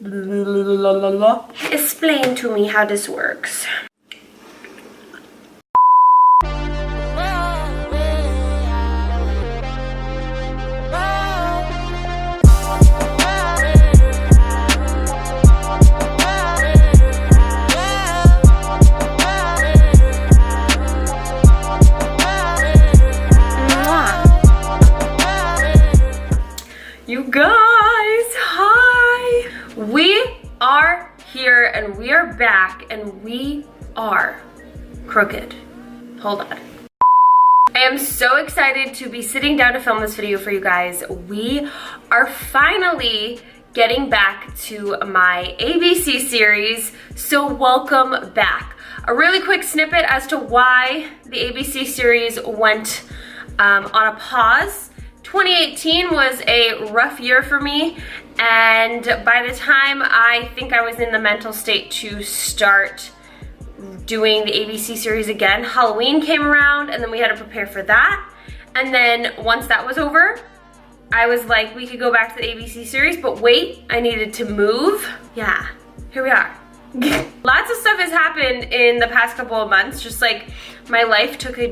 Explain to me how this works. You guys, hi! We are here and we are back and we are crooked. Hold on. I am so excited to be sitting down to film this video for you guys. We are finally getting back to my ABC series, so welcome back. A really quick snippet as to why the ABC series went on a pause. 2018 was a rough year for me, and by the time I think I was in the mental state to start doing the ABC series again, Halloween came around and then we had to prepare for that. And then once that was over, I was like, we could go back to the ABC series, but wait, I needed to move. Yeah, here we are. Lots of stuff has happened in the past couple of months. Just like my life took a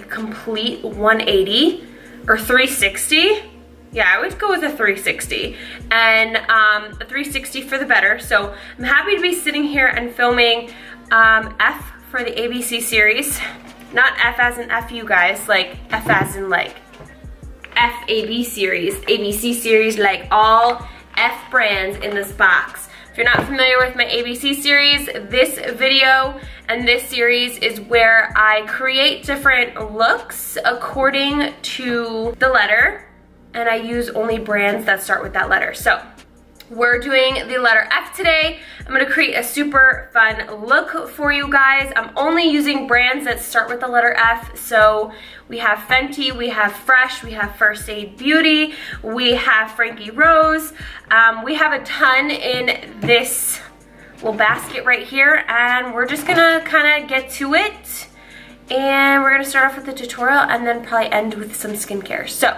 complete 180. Or 360. Yeah, I would go with a 360. And a 360 for the better. So I'm happy to be sitting here and filming F for the ABC series. Not F as in F you guys, like F as in like FAB series. ABC series, like all F brands in this box. If you're not familiar with my ABC series, this video and this series is where I create different looks according to the letter, and I use only brands that start with that letter. So we're doing the letter F today. I'm gonna create a super fun look for you guys. I'm only using brands that start with the letter F. So we have Fenty, we have Fresh, we have First Aid Beauty, we have Frankie Rose. We have a ton in this little basket right here, and we're just gonna kind of get to it. And we're gonna start off with the tutorial and then probably end with some skincare. So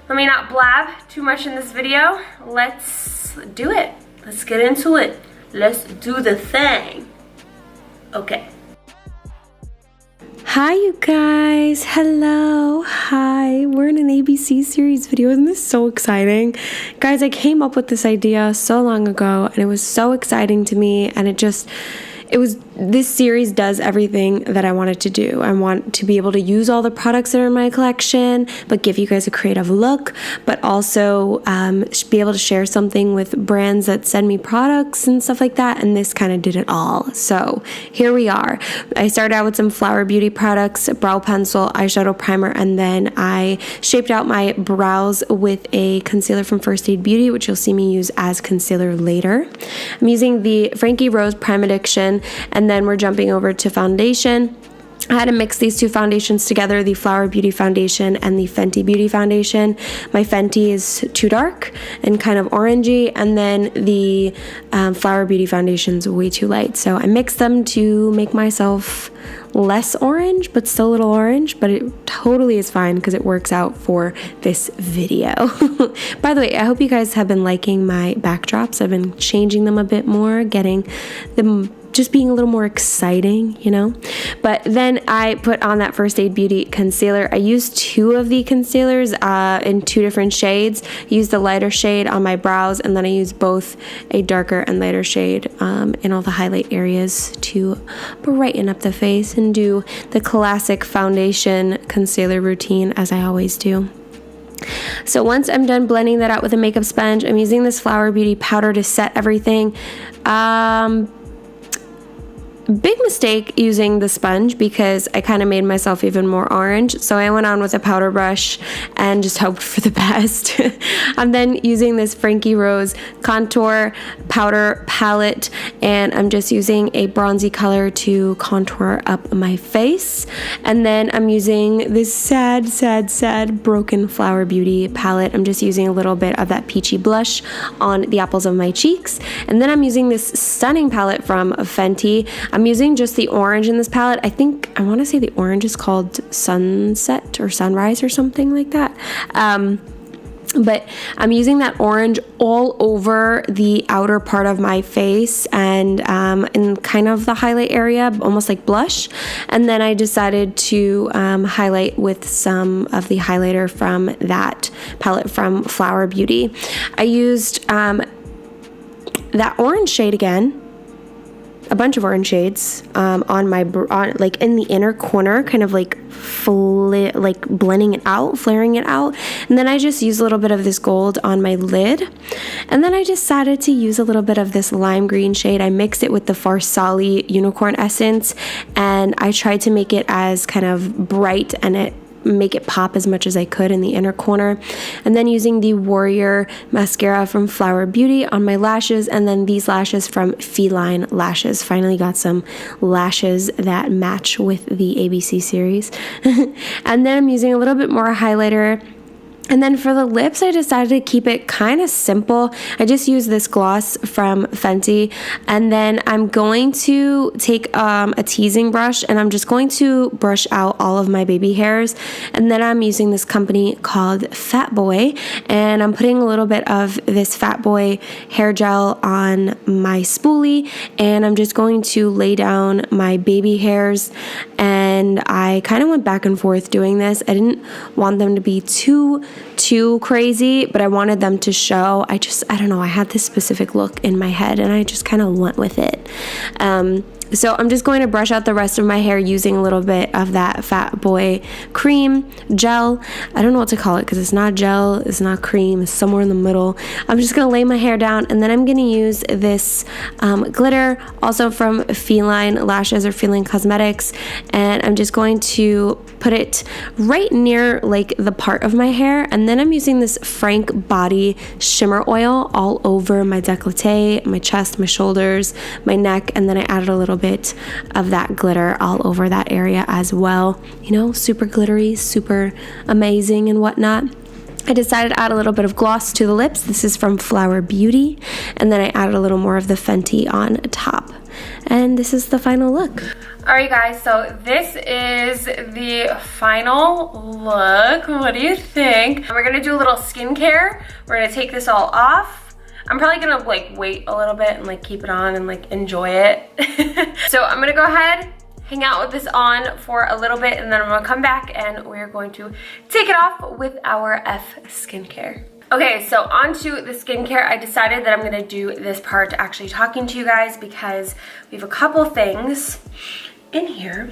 let me not blab too much in this video. Let's do it. Let's get into it. Let's do the thing. Okay. Hi you guys, hello, hi, we're in an ABC series video. Isn't this so exciting? Guys, I came up with this idea so long ago and it was so exciting to me, and this series does everything that I wanted to do. I want to be able to use all the products that are in my collection, but give you guys a creative look, but also be able to share something with brands that send me products and stuff like that, and this kind of did it all. So here we are. I started out with some Flower Beauty products, brow pencil, eyeshadow primer, and then I shaped out my brows with a concealer from First Aid Beauty, which you'll see me use as concealer later. I'm using the Frankie Rose Prime Addiction, and then we're jumping over to foundation. I had to mix these two foundations together, the Flower Beauty foundation and the Fenty Beauty foundation. My Fenty is too dark and kind of orangey, and then the Flower Beauty foundation is way too light. So I mixed them to make myself less orange, but still a little orange, but it totally is fine because it works out for this video. By the way, I hope you guys have been liking my backdrops. I've been changing them a bit more, getting them just being a little more exciting, you know. But then I put on that First Aid Beauty concealer. I used two of the concealers in two different shades. I used the lighter shade on my brows, and then I used both a darker and lighter shade in all the highlight areas to brighten up the face and do the classic foundation concealer routine as I always do. So once I'm done blending that out with a makeup sponge, I'm using this Flower Beauty powder to set everything. Big mistake using the sponge because I kind of made myself even more orange. So I went on with a powder brush and just hoped for the best. I'm then using this Frankie Rose contour powder palette, and I'm just using a bronzy color to contour up my face. And then I'm using this sad broken Flower Beauty palette. I'm just using a little bit of that peachy blush on the apples of my cheeks. And then I'm using this stunning palette from Fenty. I'm using just the orange in this palette. I want to say the orange is called Sunset or Sunrise or something like that. But I'm using that orange all over the outer part of my face and in kind of the highlight area, almost like blush. And then I decided to highlight with some of the highlighter from that palette from Flower Beauty. I used that orange shade again, a bunch of orange shades on my like in the inner corner, kind of like blending it out, flaring it out. And then I just used a little bit of this gold on my lid, and then I decided to use a little bit of this lime green shade. I mixed it with the Farsali Unicorn Essence, and I tried to make it as kind of bright and make it pop as much as I could in the inner corner. And then using the Warrior mascara from Flower Beauty on my lashes, and then these lashes from Feline Lashes. Finally got some lashes that match with the ABC series. And then I'm using a little bit more highlighter. And then for the lips, I decided to keep it kind of simple. I just used this gloss from Fenty, and then I'm going to take a teasing brush, and I'm just going to brush out all of my baby hairs. And then I'm using this company called Fat Boy, and I'm putting a little bit of this Fat Boy hair gel on my spoolie, and I'm just going to lay down my baby hairs. And I kind of went back and forth doing this. I didn't want them to be too crazy, but I wanted them to show. I don't know, I had this specific look in my head, and I just kind of went with it. So I'm just going to brush out the rest of my hair using a little bit of that Fat Boy cream gel. I don't know what to call it because it's not gel, it's not cream, it's somewhere in the middle. I'm just going to lay my hair down, and then I'm going to use this glitter, also from Feline Lashes or Feline Cosmetics, and I'm just going to put it right near like the part of my hair. And then I'm using this Frank Body shimmer oil all over my décolleté, my chest, my shoulders, my neck, and then I added a little bit of that glitter all over that area as well. You know, super glittery, super amazing and whatnot. I decided to add a little bit of gloss to the lips. This is from Flower Beauty, and then I added a little more of the Fenty on top. And this is the final look. Alright guys, so this is the final look. What do you think? We're gonna do a little skincare. We're gonna take this all off. I'm probably gonna like wait a little bit and like keep it on and like enjoy it. So I'm gonna go ahead, hang out with this on for a little bit, and then I'm gonna come back and we're going to take it off with our F skincare. Okay, so on to the skincare. I decided that I'm gonna do this part actually talking to you guys because we have a couple things in here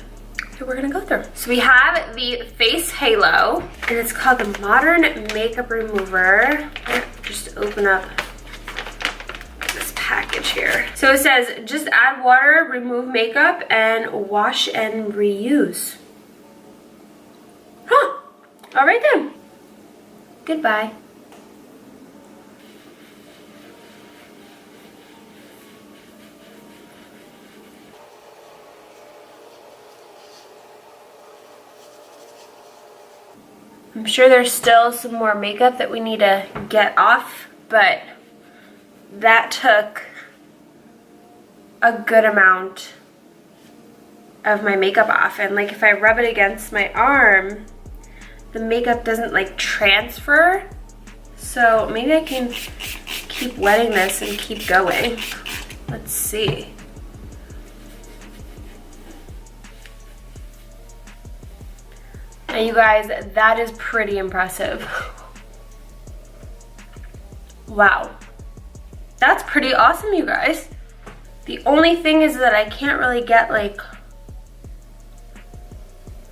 that we're gonna go through. So we have the face halo, and it's called the Modern Makeup Remover. Just open up this package here. So it says, just add water, remove makeup, and wash and reuse. Huh, all right then. Goodbye. I'm sure there's still some more makeup that we need to get off, but that took a good amount of my makeup off. And like if I rub it against my arm, the makeup doesn't like transfer. So maybe I can keep wetting this and keep going. Let's see. And you guys, that is pretty impressive. Wow. That's pretty awesome, you guys. The only thing is that I can't really get like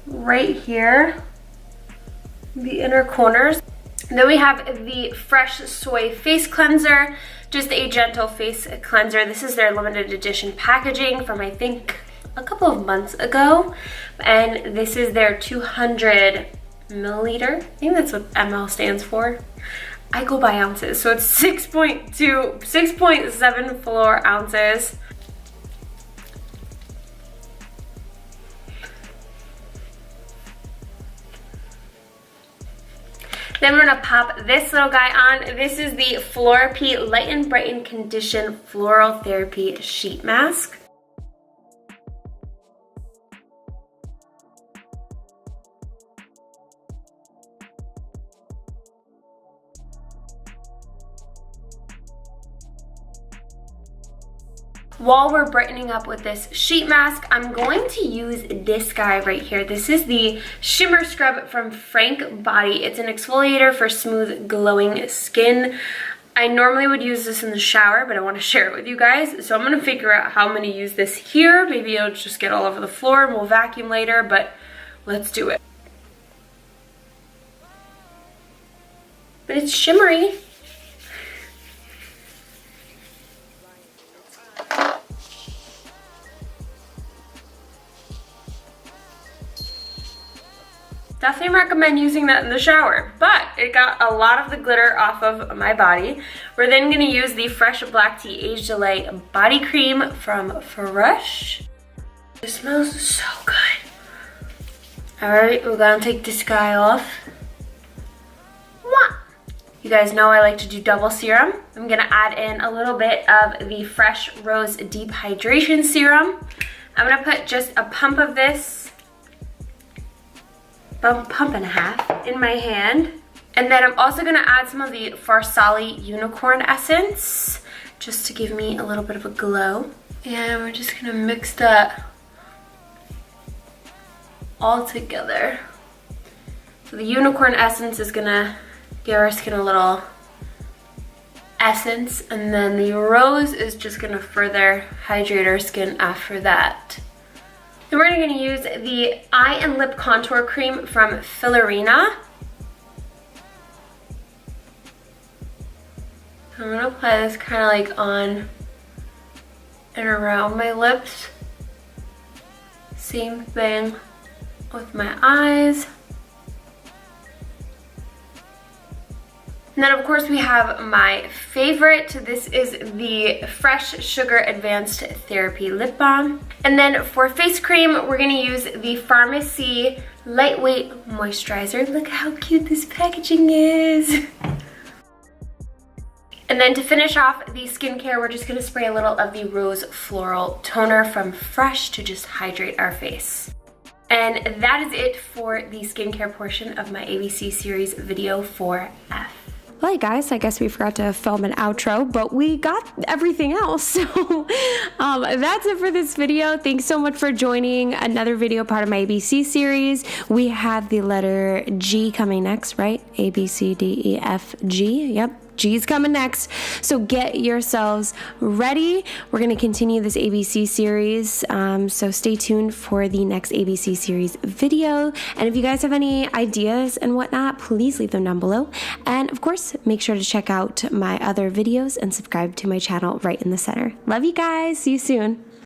right here, the inner corners. And then we have the Fresh Soy Face Cleanser, just a gentle face cleanser. This is their limited edition packaging from I think a couple of months ago, and this is their 200 milliliter. I think that's what ml stands for. I go by ounces, so it's 6.74 ounces. Then we're gonna pop this little guy on. This is the Florapy Lighten, Brighten, Condition Floral Therapy Sheet Mask. while we're brightening up with this sheet mask, I'm going to use this guy right here. This is the Shimmer Scrub from Frank Body. It's an exfoliator for smooth, glowing skin. I normally would use this in the shower, but I want to share it with you guys. So I'm going to figure out how I'm going to use this here. Maybe it'll just get all over the floor and we'll vacuum later, but let's do it. But it's shimmery. Definitely recommend using that in the shower, but it got a lot of the glitter off of my body. We're then gonna use the Fresh Black Tea Age Delay Body Cream from Fresh. It smells so good. All right, we're gonna take this guy off. You guys know I like to do double serum. I'm gonna add in a little bit of the Fresh Rose Deep Hydration Serum. I'm gonna put just a pump of this, about a pump and a half in my hand. And then I'm also gonna add some of the Farsali Unicorn Essence, just to give me a little bit of a glow. And we're just gonna mix that all together. So the Unicorn Essence is gonna give our skin a little essence, and then the rose is just gonna further hydrate our skin after that. Then we're gonna use the eye and lip contour cream from Filorina. So I'm gonna apply this kind of like on and around my lips. Same thing with my eyes. And then of course we have my favorite. This is the Fresh Sugar Advanced Therapy Lip Balm. And then for face cream, we're gonna use the Pharmacy Lightweight Moisturizer. Look how cute this packaging is. And then to finish off the skincare, we're just gonna spray a little of the Rose Floral Toner from Fresh to just hydrate our face. And that is it for the skincare portion of my ABC series video for F. Well, hey guys, I guess we forgot to film an outro, but we got everything else. So that's it for this video. Thanks so much for joining another video part of my ABC series. We have the letter G coming next, right? A, B, C, D, E, F, G. Yep. G's coming next. So get yourselves ready. We're going to continue this ABC series. So stay tuned for the next ABC series video. And if you guys have any ideas and whatnot, please leave them down below. And of course, make sure to check out my other videos and subscribe to my channel right in the center. Love you guys. See you soon.